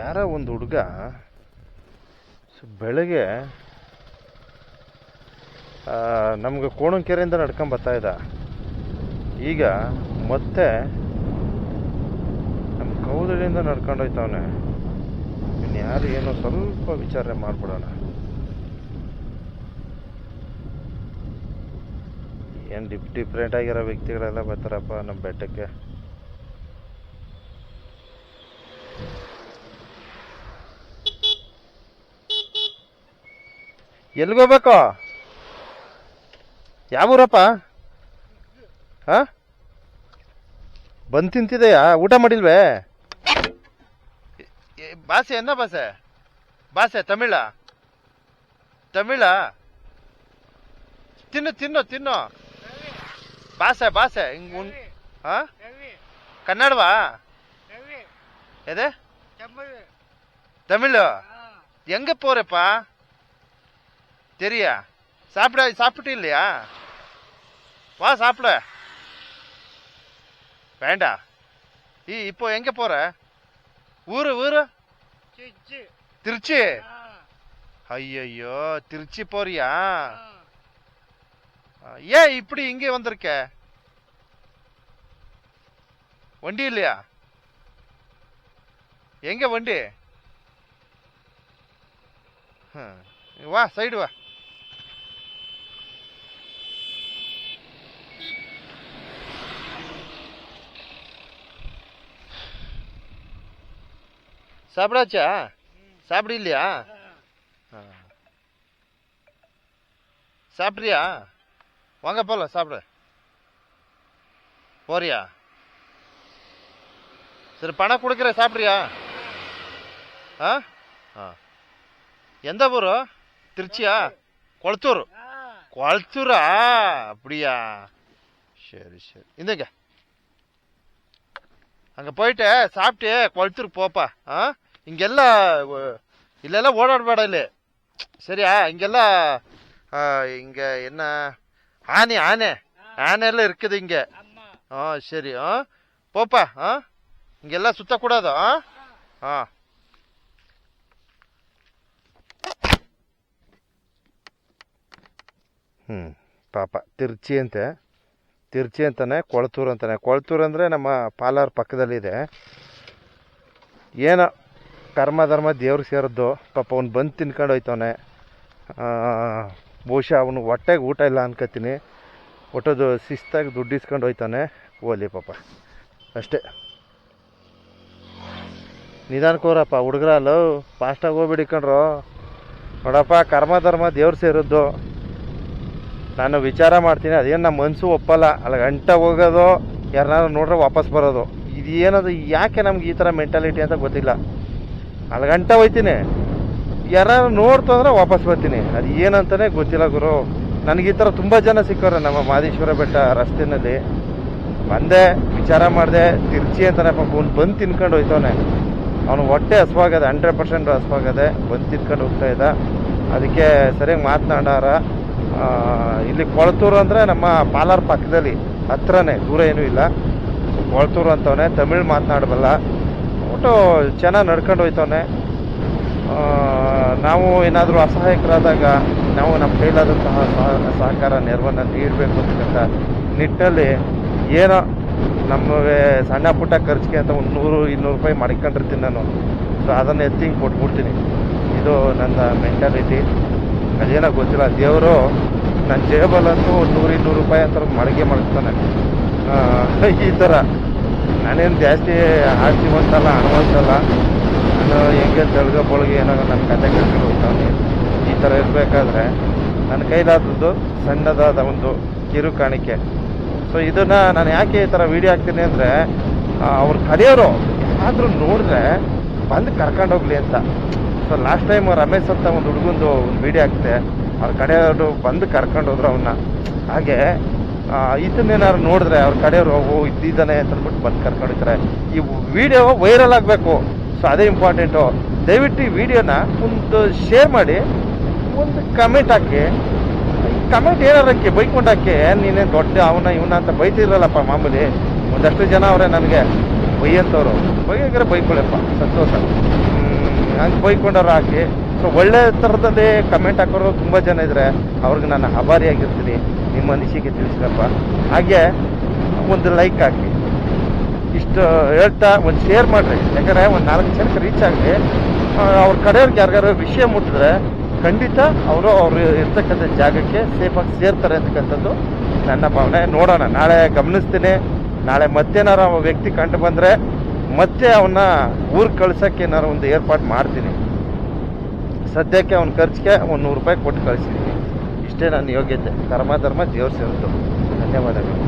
ಯಾರೋ ಒಂದು ಹುಡುಗ ಬೆಳಗ್ಗೆ ನಮ್ಗೆ ಕೋಣಂಕೆರೆಯಿಂದ ನಡ್ಕೊಂಡು ಬರ್ತಾ ಇದ್ದ. ಈಗ ಮತ್ತೆ ನಮ್ಮ ಕೌದಳಿಯಿಂದ ನಡ್ಕೊಂಡು ಹೋಯ್ತವನೆ. ಇನ್ಯಾರು ಏನೋ ಸ್ವಲ್ಪ ವಿಚಾರ ಮಾಡ್ಬಿಡೋಣ. ಏನು ಡಿಫ್ರೆಂಟ್ ಆಗಿರೋ ವ್ಯಕ್ತಿಗಳೆಲ್ಲ ಬರ್ತಾರಪ್ಪ ನಮ್ಮ ಬೆಟ್ಟಕ್ಕೆ. ಎಲ್ಗೋಗ್ಬೇಕು? ಯಾವ ಊರಪ್ಪ? ಹಾ, ಬಂದು ತಿಂತಿದೆಯಾ? ಊಟ ಮಾಡಿಲ್ವೇ? ಭಾಷೆ ಎನ್ನ ಭಾಷೆ? ಭಾಷೆ ತಮಿಳ? ತಮಿಳ? ತಿನ್ನು ತಿನ್ನು ತಿನ್ನು. ಭಾಷೆ ಭಾಷೆ ಹಿಂಗ್ ಹಾ, ಕನ್ನಡವಾ? ಎದೆ தமிழ்? எங்க போறப்பா? தெரியா? சாப்பிட்டு இல்லையா? வா சாப்பிட. வேண்டாம். இப்போ எங்க போற? ஊரு திருச்சி. ஐயோ, திருச்சி போறியா? ஏன் இப்படி இங்கே வந்திருக்க? வண்டி இல்லையா? எங்க வண்டி? வா சைடு வா. சாப்பிடாச்சா? சாப்பிட இல்லையா? சாப்பிட்றியா? வாங்க போகலாம் சாப்பிட. போறியா? சரி பணம் கொடுக்குறேன், சாப்பிட்றியா? ஆ ஆ, எந்த ஊரு? திருச்சியா? கொளத்தூர்? கொளத்தூரா? அப்படியா? சரி சரி, இந்தங்க அங்கே போயிட்டு சாப்பிட்டு கொளத்தூருக்கு போப்பா. ஆ, இங்கெல்லாம் இல்லைல்லாம் ஓடாடಬೇಡ ಇಲ್ಲಿ, சரியா? இங்கெல்லாம் இங்கே என்ன ஆனை எல்லாம் இருக்குது இங்கே. ஆ சரி, ஆ போப்பா. ஆ, இங்கெல்லாம் சுற்றக்கூடாது. ஆ ஆ, ಪಾಪ ತಿರ್ಚಿ ಅಂತಾನೆ, ಕೊಳತೂರು ಅಂತಾನೆ. ಕೊಳತೂರು ಅಂದರೆ ನಮ್ಮ ಪಾಲಾರ್ ಪಕ್ಕದಲ್ಲಿದೆ. ಏನೋ ಕರ್ಮ ದೇವ್ರಿಗೆ ಸೇರಿದ್ದು. ಪಾಪ ಅವ್ನು ಬಂದು ತಿನ್ಕೊಂಡು ಹೋಯ್ತವನೆ. ಬಹುಶಃ ಅವನು ಹೊಟ್ಟೆಗೆ ಊಟ ಇಲ್ಲ ಅನ್ಕೋತೀನಿ. ಒಟ್ಟದು ಶಿಸ್ತಾಗಿ ದುಡ್ಡು ಇಸ್ಕೊಂಡು ಹೋಯ್ತಾನೆ. ಓಲಿ ಪಾಪ, ಅಷ್ಟೇ. ನಿಧಾನಕ್ಕೋರಪ್ಪ ಹುಡುಗರಲ್ಲ, ಫಾಸ್ಟಾಗಿ ಹೋಗ್ಬಿಡಿ ಕಣ್ರು. ನೋಡಪ್ಪ, ಕರ್ಮ ದೇವ್ರು ಸೇರಿದ್ದು. ನಾನು ವಿಚಾರ ಮಾಡ್ತೀನಿ, ಅದೇನು ನಮ್ಮ ಮನಸ್ಸು ಒಪ್ಪಲ್ಲ. ಅಲ್ಲಿ ಗಂಟ ಹೋಗೋದು, ಯಾರನ್ನಾರು ನೋಡ್ರೆ ವಾಪಸ್ ಬರೋದು. ಇದು ಏನದು, ಯಾಕೆ ನಮ್ಗೆ ಈ ಥರ ಮೆಂಟಾಲಿಟಿ ಅಂತ ಗೊತ್ತಿಲ್ಲ. ಅಲ್ಲಿ ಗಂಟ ಹೋಯ್ತೀನಿ, ಯಾರು ನೋಡ್ತು ಅಂದ್ರೆ ವಾಪಸ್ ಬರ್ತೀನಿ. ಅದು ಏನಂತಾನೆ ಗೊತ್ತಿಲ್ಲ ಗುರು. ನನಗೆ ಈ ಥರ ತುಂಬ ಜನ ಸಿಕ್ಕವ್ರೆ ನಮ್ಮ ಮಾದೇಶ್ವರ ಬೆಟ್ಟ ರಸ್ತೆಯಲ್ಲಿ. ಬಂದೆ, ವಿಚಾರ ಮಾಡಿದೆ, ತಿರ್ಚಿ ಅಂತಾನೆ. ಪಾಪ ಅವ್ನು ಬಂದು ತಿನ್ಕೊಂಡು ಹೋಯ್ತವನೆ. ಅವನು ಹೊಟ್ಟೆ ಹಸುವಾಗದೆ, 100% ಹಸುವಾಗದೆ. ಬಂದು ತಿನ್ಕೊಂಡು ಹೋಗ್ತಾ ಇದ್ದ. ಅದಕ್ಕೆ ಸರಿಯಾಗಿ ಮಾತನಾಡಾರ. ಇಲ್ಲಿ ಕೊಳತೂರು ಅಂದರೆ ನಮ್ಮ ಪಾಲಾರ್ ಪಕ್ಕದಲ್ಲಿ, ಹತ್ರನೇ, ದೂರ ಏನೂ ಇಲ್ಲ. ಕೊಳತೂರು ಅಂತವನೆ. ತಮಿಳ್ ಮಾತನಾಡಬಲ್ಲ. ಒಟ್ಟು ಚೆನ್ನಾಗಿ ನಡ್ಕೊಂಡು ಹೋಯ್ತವನೆ. ನಾವು ಏನಾದರೂ ಅಸಹಾಯಕರಾದಾಗ ನಾವು ನಮ್ಮ ಕೈಲಾದಂತಹ ಸಹಕಾರ ನೆರವನ್ನು ನೀಡಬೇಕು ಅಂತಕ್ಕಂಥ ನಿಟ್ಟಿನಲ್ಲಿ ಏನೋ ನಮಗೆ ಸಣ್ಣ ಪುಟ್ಟ ಖರ್ಚಿಗೆ ಅಂತ ಒಂದು 100-200 ರೂಪಾಯಿ ಮಾಡ್ಕೊಂಡಿರ್ತೀನಿ ನಾನು. ಸೊ ಅದನ್ನು ಎತ್ತಿಂಗ್ ಕೊಟ್ಬಿಡ್ತೀನಿ. ಇದು ನನ್ನ ಮೆಂಟಾಲಿಟಿ. ಅದೇನೋ ಗೊತ್ತಿಲ್ಲ, ದೇವರು ನನ್ನ ಜೇಬಲ್ಲಂತೂ 100-200 ರೂಪಾಯಿ ಅಂತ ಮಳಿಗೆ ಮಾಡ್ತಾನೆ. ಈ ಥರ ನಾನೇನು ಜಾಸ್ತಿ ಆಸ್ತಿವಂತಲ್ಲ, ಹಣವಂತಲ್ಲ. ನಾನು ಹೆಂಗೆ ತೆಳ್ಗೊಳಗೆ ಏನೋ ನನ್ನ ಕತೆ ಕಟ್ಕೊಂಡು ಹೋಗ್ತಾನೆ. ಈ ಥರ ಇರಬೇಕಾದ್ರೆ ನನ್ನ ಕೈಲಾದದ್ದು ಸಣ್ಣದಾದ ಒಂದು ಕಿರು ಕಾಣಿಕೆ. ಸೊ ಇದನ್ನು ನಾನು ಯಾಕೆ ಈ ಥರ ವೀಡಿಯೋ ಹಾಕ್ತೀನಿ ಅಂದರೆ, ಅವ್ರು ಕರೆಯೋರು ಯಾರಾದರೂ ನೋಡಿದ್ರೆ ಬಂದು ಕರ್ಕೊಂಡು ಹೋಗ್ಲಿ ಅಂತ. ಸೊ ಲಾಸ್ಟ್ ಟೈಮ್ ರಮೇಶ್ ಅಂತ ಒಂದು ಹುಡುಗಂದು ಒಂದು ವೀಡಿಯೋ ಹಾಕ್ತೆ. ಅವ್ರ ಕಡೆಯವರು ಬಂದು ಕರ್ಕೊಂಡು ಹೋದ್ರು ಅವನ್ನ. ಹಾಗೆ ಇದನ್ನೇನಾದ್ರು ನೋಡಿದ್ರೆ ಅವ್ರ ಕಡೆಯವರು ಇದ್ದಾನೆ ಅಂತ ಅಂದ್ಬಿಟ್ಟು ಬಂದು ಕರ್ಕೊಂಡು ಹೋಗ್ತಾರೆ. ಈ ವಿಡಿಯೋ ವೈರಲ್ ಆಗಬೇಕು. ಸೊ ಅದೇ ಇಂಪಾರ್ಟೆಂಟು. ದಯವಿಟ್ಟು ಈ ವಿಡಿಯೋನ ಒಂದು ಶೇರ್ ಮಾಡಿ, ಒಂದು ಕಮೆಂಟ್ ಹಾಕಿ. ಕಮೆಂಟ್ ಏನಾರು ಹಾಕಿ, ಬೈಕೊಂಡು ಹಾಕಿ. ನೀನೇನು ದೊಡ್ಡ ಇವನ ಅಂತ ಬೈತಿರಲ್ಲಪ್ಪ. ಮಾಮೂಲಿ ಒಂದಷ್ಟು ಜನ ಅವರೇ ನನಗೆ ಬೈಯಂಥವ್ರು. ಬೈಯಾಗಿರೋ ಬೈಕೊಳ್ಳಪ್ಪ, ಸಂತೋಷ. ಹಂಗೆ ಬೈಕೊಂಡವ್ರು ಹಾಕಿ. ಸೊ ಒಳ್ಳೆ ಥರದಲ್ಲಿ ಕಮೆಂಟ್ ಹಾಕೋರು ತುಂಬ ಜನ ಇದ್ದಾರೆ, ಅವ್ರಿಗೆ ನಾನು ಆಭಾರಿಯಾಗಿರ್ತೀನಿ. ನಿಮ್ಮ ಅನಿಸಿಕೆ ತಿಳಿಸ್ರಪ್ಪ. ಹಾಗೆ ಒಂದು ಲೈಕ್ ಹಾಕಿ, ಇಷ್ಟು ಹೇಳ್ತಾ ಒಂದು ಶೇರ್ ಮಾಡಿರಿ. ಯಾಕಂದರೆ ಒಂದು 4 ಜನಕ್ಕೆ ರೀಚ್ ಆಗಲಿ. ಅವ್ರ ಕಡೆಯವ್ರಿಗೆ ಯಾರಿಗಾರು ವಿಷಯ ಮುಟ್ಟಿದ್ರೆ ಖಂಡಿತ ಅವರು ಇರ್ತಕ್ಕಂಥ ಜಾಗಕ್ಕೆ ಸೇಫಾಗಿ ಸೇರ್ತಾರೆ ಅಂತಕ್ಕಂಥದ್ದು ನನ್ನ ಭಾವನೆ. ನೋಡೋಣ, ನಾಳೆ ಗಮನಿಸ್ತೀನಿ. ನಾಳೆ ಮತ್ತೇನಾರು ಆ ವ್ಯಕ್ತಿ ಕಂಡು ಬಂದರೆ ಮತ್ತೆ ಅವನ್ನ ಊರಿಗೆ ಕಳ್ಸೋಕ್ಕೆ ಏನಾರು ಒಂದು ಏರ್ಪಾಡು ಮಾಡ್ತೀನಿ. ಸದ್ಯಕ್ಕೆ ಅವ್ನ ಖರ್ಚಿಗೆ ಒಂದು 100 ರೂಪಾಯಿ ಕೊಟ್ಟು ಕಳಿಸಿದ್ದೀನಿ. ಇಷ್ಟೇ ನನ್ನ ಯೋಗ್ಯತೆ. ಧರ್ಮ ದೇವ್ರು ಸೇರಿದ್ದು. ಧನ್ಯವಾದಗಳು.